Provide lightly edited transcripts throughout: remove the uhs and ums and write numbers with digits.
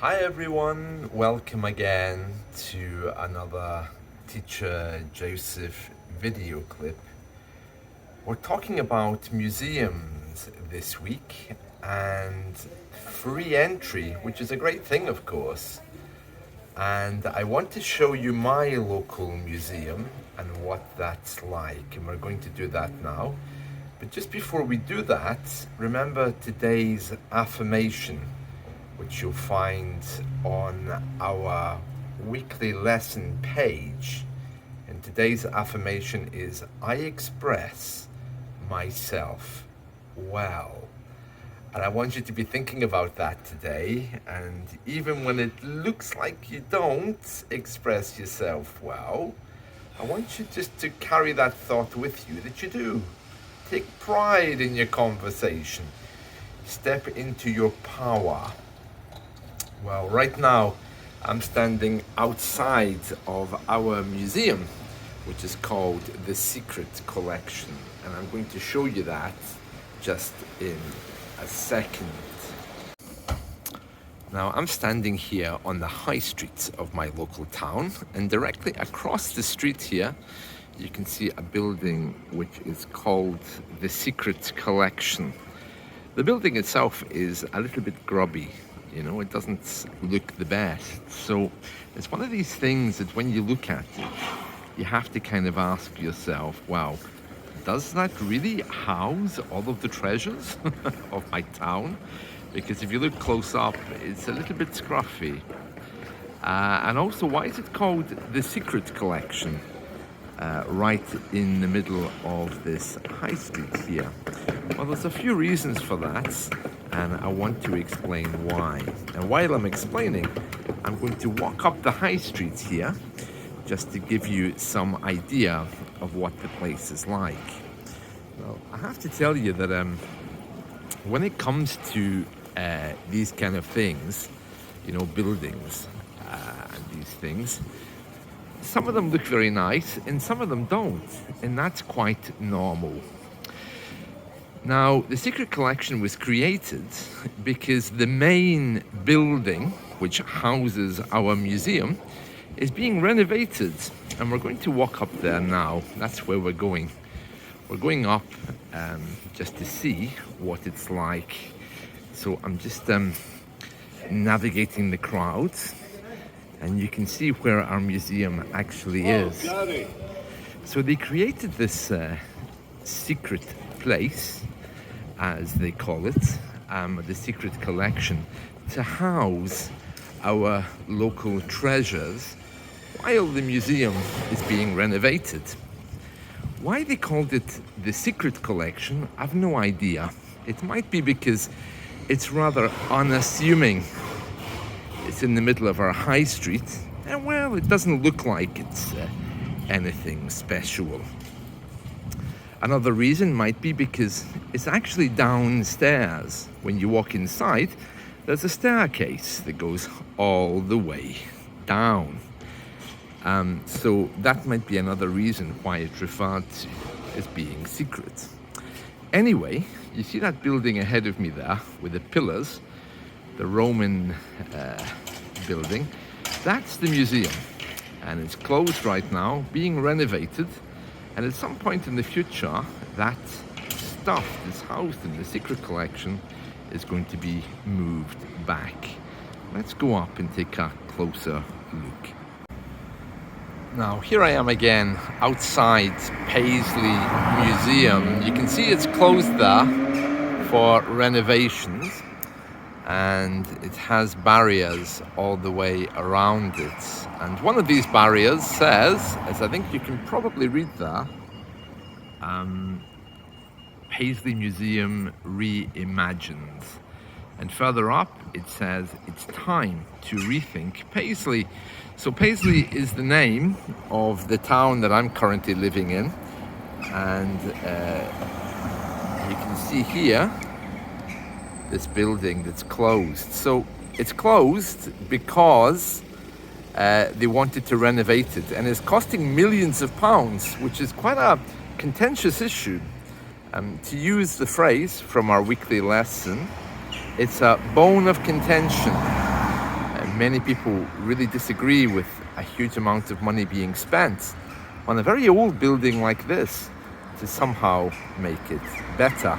Hi everyone, welcome again to another Teacher Joseph video clip. We're talking about museums this week and free entry, which is a great thing of course. And I want to show you my local museum and what that's like, and we're going to do that now. But just before we do that, remember today's affirmation, which you'll find on our weekly lesson page. And today's affirmation is, I express myself well. And I want you to be thinking about that today. And even when it looks like you don't express yourself well, I want you just to carry that thought with you that you do. Take pride in your conversation. Step into your power. Well, right now I'm standing outside of our museum, which is called The Secret Collection, and I'm going to show you that just in a second. Now I'm standing here on the high street of my local town, and directly across the street here you can see a building which is called The Secret Collection. The building itself is a little bit grubby. You know, it doesn't look the best. So it's one of these things that when you look at it, you have to kind of ask yourself, wow, does that really house all of the treasures of my town? Because if you look close up, it's a little bit scruffy. And also, why is it called The Secret Collection? Right in the middle of this high street here. Well, there's a few reasons for that, and I want to explain why. And while I'm explaining, I'm going to walk up the high street here just to give you some idea of what the place is like. Well, I have to tell you that when it comes to these kind of things, you know, buildings and these things, some of them look very nice and some of them don't, and that's quite normal. Now, the Secret Collection was created because the main building, which houses our museum, is being renovated, and we're going to walk up there now. That's where we're going. We're going up just to see what it's like. So I'm just navigating the crowds, and you can see where our museum actually is. So they created this secret place, as they call it, the Secret Collection, to house our local treasures while the museum is being renovated. Why they called it the Secret Collection, I've no idea. It might be because it's rather unassuming. It's in the middle of our high street, and well, it doesn't look like it's anything special. Another reason might be because it's actually downstairs. When you walk inside, there's a staircase that goes all the way down. So that might be another reason why it's referred to as being secret. Anyway, you see that building ahead of me there with the pillars, the Roman building. That's the museum, and it's closed right now, being renovated, and at some point in the future that stuff that's housed in the Secret Collection is going to be moved back. Let's go up and take a closer look. Now here I am again outside Paisley Museum. You can see it's closed there for renovations, and it has barriers all the way around it. And one of these barriers says, as I think you can probably read there, Paisley Museum Reimagined. And further up it says, it's time to rethink Paisley. So Paisley is the name of the town that I'm currently living in. And you can see here this building that's closed. So it's closed because they wanted to renovate it, and it's costing millions of pounds, which is quite a contentious issue. To use the phrase from our weekly lesson, it's a bone of contention many people really disagree with a huge amount of money being spent on a very old building like this to somehow make it better.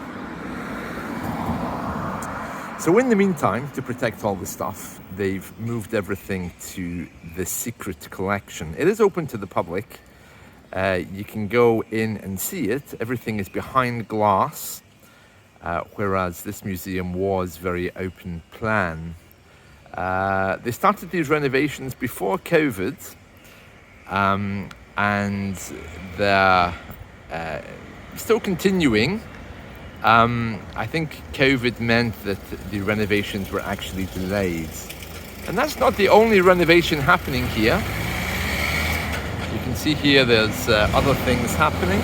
So in the meantime, to protect all the stuff, they've moved everything to the secret collection. It is open to the public. You can go in and see it. Everything is behind glass, whereas this museum was very open plan. They started these renovations before COVID, and they're still continuing. I think COVID meant that the renovations were actually delayed. And that's not the only renovation happening here. You can see here there's other things happening.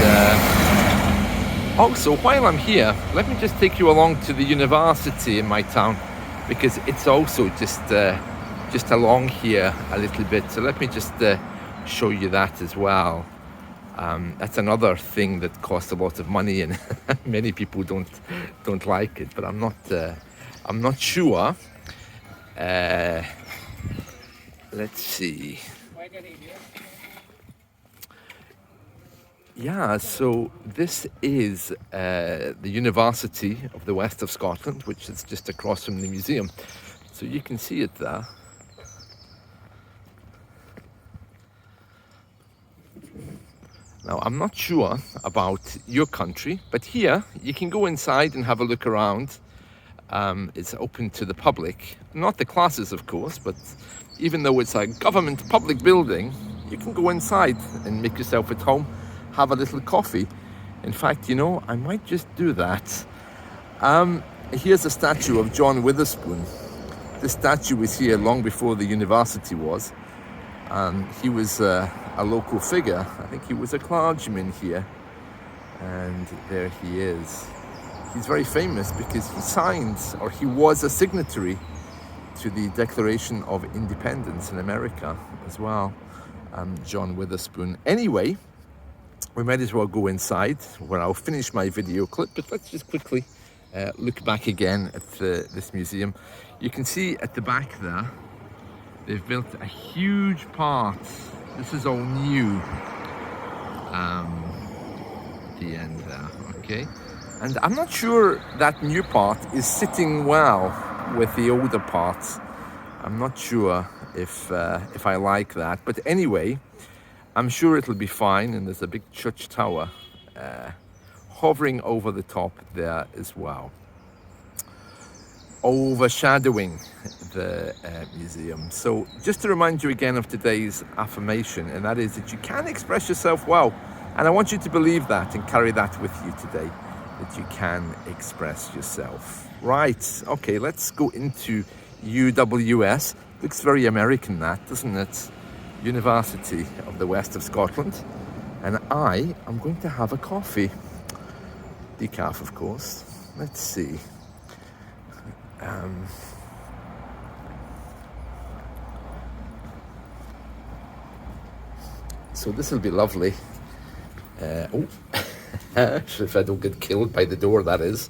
And, also, while I'm here, let me just take you along to the university in my town, because it's also just along here a little bit. So let me just show you that as well. That's another thing that costs a lot of money, and many people don't like it. But I'm not sure. Let's see. Yeah, so this is the University of the West of Scotland, which is just across from the museum. So you can see it there. Now, I'm not sure about your country, but here you can go inside and have a look around. It's open to the public, not the classes, of course, but even though it's a government public building, you can go inside and make yourself at home, have a little coffee. In fact, you know, I might just do that. Here's a statue of John Witherspoon. This statue was here long before the university was. He was a local figure. I think he was a clergyman here, and there he is. He's very famous because he signed, or he was a signatory to the Declaration of Independence in America as well, John Witherspoon. Anyway, we might as well go inside where I'll finish my video clip, but let's just quickly look back again at this museum. You can see at the back there, they've built a huge part. This is all new. At the end there, okay? And I'm not sure that new part is sitting well with the older part. I'm not sure if I like that. But anyway, I'm sure it'll be fine. And there's a big church tower hovering over the top there as well, overshadowing the museum. So just to remind you again of today's affirmation, and that is that you can express yourself well. And I want you to believe that and carry that with you today, that you can express yourself. Right, okay, let's go into UWS. Looks very American, that, doesn't it? University of the West of Scotland. And I am going to have a coffee. Decaf, of course. Let's see. So this will be lovely. If I don't get killed by the door, that is.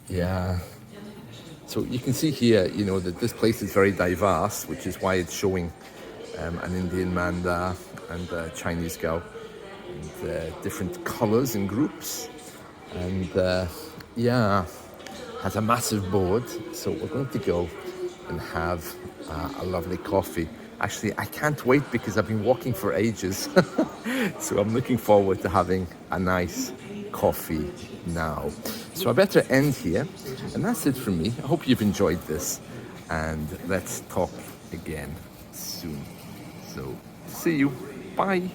Yeah. So you can see here, you know, that this place is very diverse, which is why it's showing an Indian man there and a Chinese girl, and different colors and groups. And yeah, has a massive board. So we're going to go and have a lovely coffee. Actually, I can't wait because I've been walking for ages. So I'm looking forward to having a nice coffee now. So I better end here. And that's it from me. I hope you've enjoyed this. And let's talk again soon. So see you. Bye.